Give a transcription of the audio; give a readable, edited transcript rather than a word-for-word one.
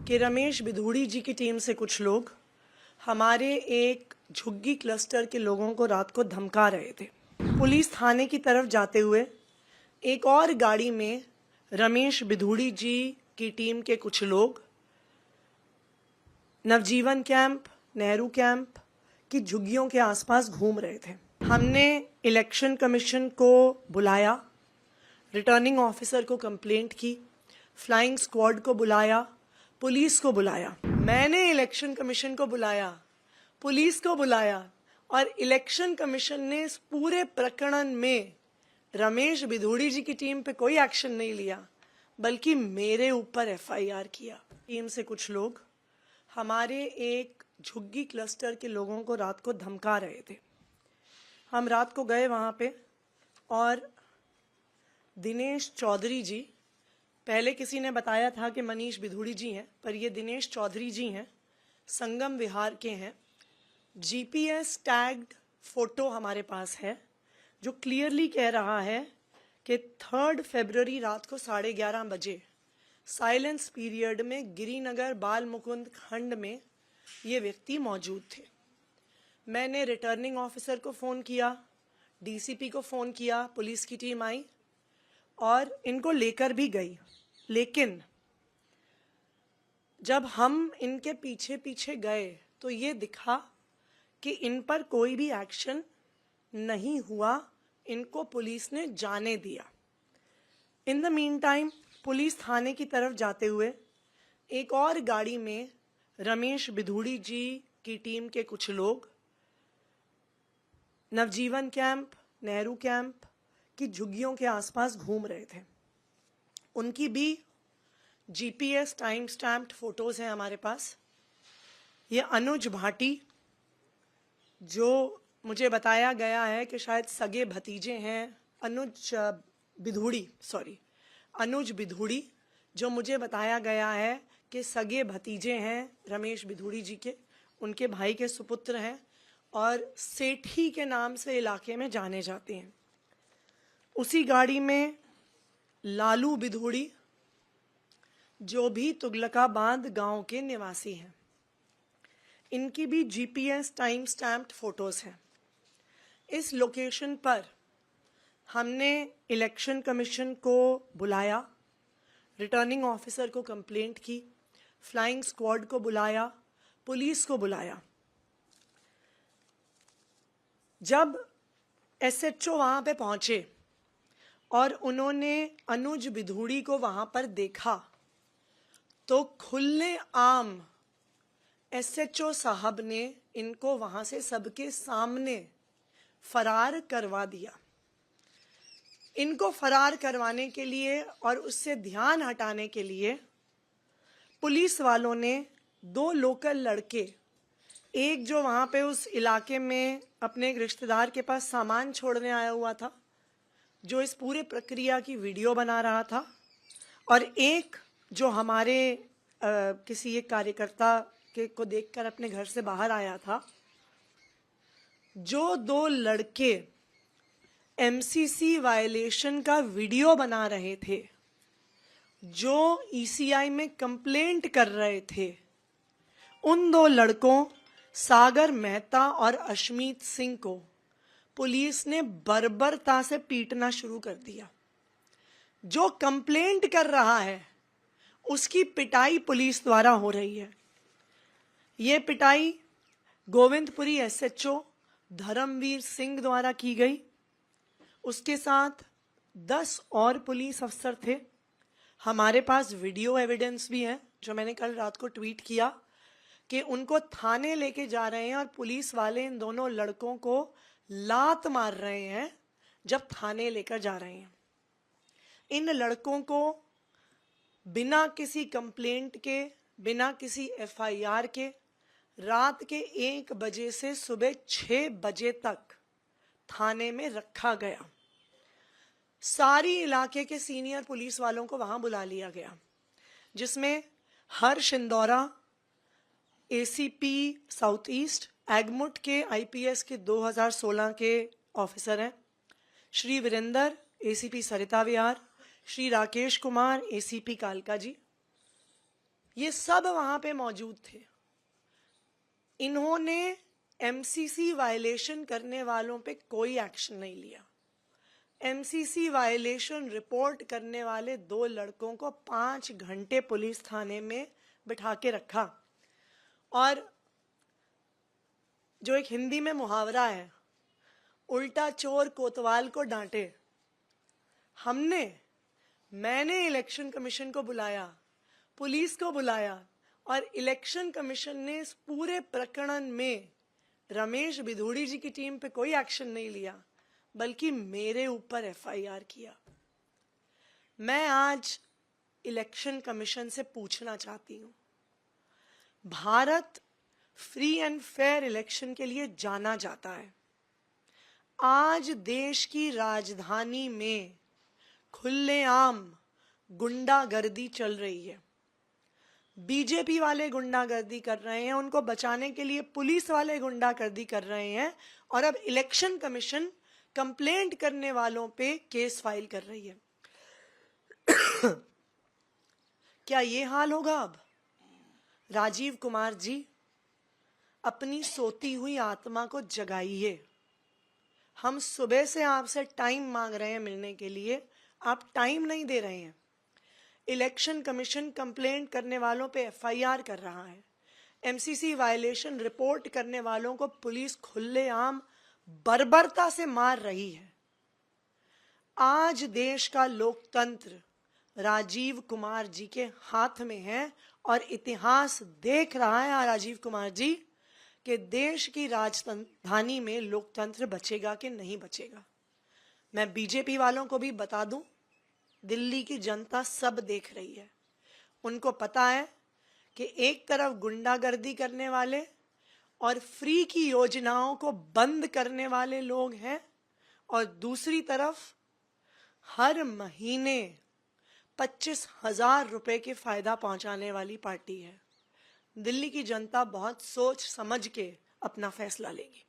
कि रमेश बिधूड़ी जी की टीम से कुछ लोग हमारे एक झुग्गी क्लस्टर के लोगों को रात को धमका रहे थे। पुलिस थाने की तरफ जाते हुए एक और गाड़ी में रमेश बिधूड़ी जी की टीम के कुछ लोग नवजीवन कैंप, नेहरू कैंप की झुग्गियों के आसपास घूम रहे थे। हमने इलेक्शन कमीशन को बुलाया, रिटर्निंग ऑफिसर को कंप्लेंट की, फ्लाइंग स्क्वाड को बुलाया, पुलिस को बुलाया। मैंने इलेक्शन कमीशन को बुलाया, पुलिस को बुलाया और इलेक्शन कमीशन ने इस पूरे प्रकरण में रमेश बिधूड़ी जी की टीम पे कोई एक्शन नहीं लिया, बल्कि मेरे ऊपर एफआईआर किया। टीम से कुछ लोग हमारे एक झुग्गी क्लस्टर के लोगों को रात को धमका रहे थे। हम रात को गए वहाँ पे और दिनेश चौधरी जी, पहले किसी ने बताया था कि मनीष बिधूड़ी जी हैं, पर ये दिनेश चौधरी जी हैं, संगम विहार के हैं। जीपीएस टैग्ड फोटो हमारे पास है जो क्लियरली कह रहा है कि 3 फरवरी रात को 11:30 बजे साइलेंस पीरियड में गिरिनगर बाल मुकुंद खंड में ये व्यक्ति मौजूद थे। मैंने रिटर्निंग ऑफिसर को फ़ोन किया, डीसीपी को फ़ोन किया, पुलिस की टीम आई और इनको लेकर भी गई। लेकिन जब हम इनके पीछे पीछे गए तो ये दिखा कि इन पर कोई भी एक्शन नहीं हुआ, इनको पुलिस ने जाने दिया। In the meantime police थाने की तरफ जाते हुए एक और गाड़ी में रमेश बिधूड़ी जी की टीम के कुछ लोग नवजीवन कैंप, नेहरू कैंप की झुग्गियों के आसपास घूम रहे थे। उनकी भी जीपीएस टाइम स्टैम्प्ड फोटोज हैं हमारे पास। ये अनुज भाटी, जो मुझे बताया गया है कि शायद सगे भतीजे हैं, अनुज बिधूड़ी, जो मुझे बताया गया है कि सगे भतीजे हैं रमेश बिधूड़ी जी के, उनके भाई के सुपुत्र हैं और सेठी के नाम से इलाके में जाने जाते हैं। उसी गाड़ी में लालू बिधूड़ी, जो भी तुगलकाबाद गांव के निवासी हैं, इनकी भी जीपीएस टाइम स्टैम्प्ड फोटोज हैं। इस लोकेशन पर हमने इलेक्शन कमीशन को बुलाया, रिटर्निंग ऑफिसर को कंप्लेंट की, फ्लाइंग स्क्वाड को बुलाया, पुलिस को बुलाया। जब एसएचओ वहाँ पे पहुँचे और उन्होंने अनुज बिधूड़ी को वहाँ पर देखा तो खुले आम एसएचओ साहब ने इनको वहाँ से सबके सामने फरार करवा दिया। इनको फरार करवाने के लिए और उससे ध्यान हटाने के लिए पुलिस वालों ने 2 लोकल लड़के, एक जो वहाँ पे उस इलाके में अपने एक रिश्तेदार के पास सामान छोड़ने आया हुआ था, जो इस पूरे प्रक्रिया की वीडियो बना रहा था, और एक जो हमारे किसी एक कार्यकर्ता के को देखकर अपने घर से बाहर आया था। जो 2 लड़के एमसीसी वायलेशन का वीडियो बना रहे थे, जो ईसीआई में कंप्लेंट कर रहे थे, उन 2 लड़कों सागर मेहता और अशमीत सिंह को पुलिस ने बर्बरता से पीटना शुरू कर दिया। जो कंप्लेंट कर रहा है उसकी पिटाई पुलिस द्वारा हो रही है। ये पिटाई गोविंदपुरी एसएचओ धर्मवीर सिंह द्वारा की गई। उसके साथ 10 और पुलिस अफसर थे। हमारे पास वीडियो एविडेंस भी है, जो मैंने कल रात को ट्वीट किया, कि उनको थाने लेके जा रहे हैं और पुलिस वाले इन दोनों लड़कों को लात मार रहे हैं जब थाने लेकर जा रहे हैं। इन लड़कों को बिना किसी कंप्लेंट के, बिना किसी एफआईआर के, रात के 1 बजे से सुबह 6 बजे तक थाने में रखा गया। सारी इलाके के सीनियर पुलिस वालों को वहां बुला लिया गया, जिसमें हर्ष इंदौरा एसीपी साउथ ईस्ट, एगमुट के आईपीएस के 2016 के ऑफिसर हैं, श्री वीरेंद्र एसीपी सरिता विहार, श्री राकेश कुमार एसीपी कालका जी, ये सब वहां पे मौजूद थे। इन्होंने एमसीसी वायलेशन करने वालों पे कोई एक्शन नहीं लिया। एमसीसी वायलेशन रिपोर्ट करने वाले 2 लड़कों को 5 घंटे पुलिस थाने में बिठा के रखा। और जो एक हिंदी में मुहावरा है, उल्टा चोर कोतवाल को डांटे, मैंने इलेक्शन कमीशन को बुलाया, पुलिस को बुलाया, और इलेक्शन कमीशन ने इस पूरे प्रकरण में रमेश बिधूड़ी जी की टीम पे कोई एक्शन नहीं लिया, बल्कि मेरे ऊपर एफआईआर किया। मैं आज इलेक्शन कमीशन से पूछना चाहती हूं, Bharat free and fair election के लिए जाना जाता है। आज देश की राजधानी में खुलेआम गुंडागर्दी चल रही है। बीजेपी वाले गुंडागर्दी कर रहे हैं, उनको बचाने के लिए पुलिस वाले गुंडागर्दी कर रहे हैं, और अब इलेक्शन कमीशन कंप्लेंट करने वालों पे केस फाइल कर रही है। क्या ये हाल होगा अब? राजीव कुमार जी, अपनी सोती हुई आत्मा को जगाइए। हम सुबह से आपसे टाइम मांग रहे हैं मिलने के लिए, आप टाइम नहीं दे रहे हैं। इलेक्शन कमीशन कंप्लेंट करने वालों पे एफआईआर कर रहा है। एमसीसी वायलेशन रिपोर्ट करने वालों को पुलिस खुलेआम बर्बरता से मार रही है। आज देश का लोकतंत्र राजीव कुमार जी के हाथ में है, और इतिहास देख रहा है राजीव कुमार जी कि देश की राजधानी में लोकतंत्र बचेगा कि नहीं बचेगा। मैं बीजेपी वालों को भी बता दूं, दिल्ली की जनता सब देख रही है। उनको पता है कि एक तरफ गुंडागर्दी करने वाले और फ्री की योजनाओं को बंद करने वाले लोग हैं, और दूसरी तरफ हर महीने 25,000 रुपए के फायदा पहुंचाने वाली पार्टी है। दिल्ली की जनता बहुत सोच समझ के अपना फैसला लेगी।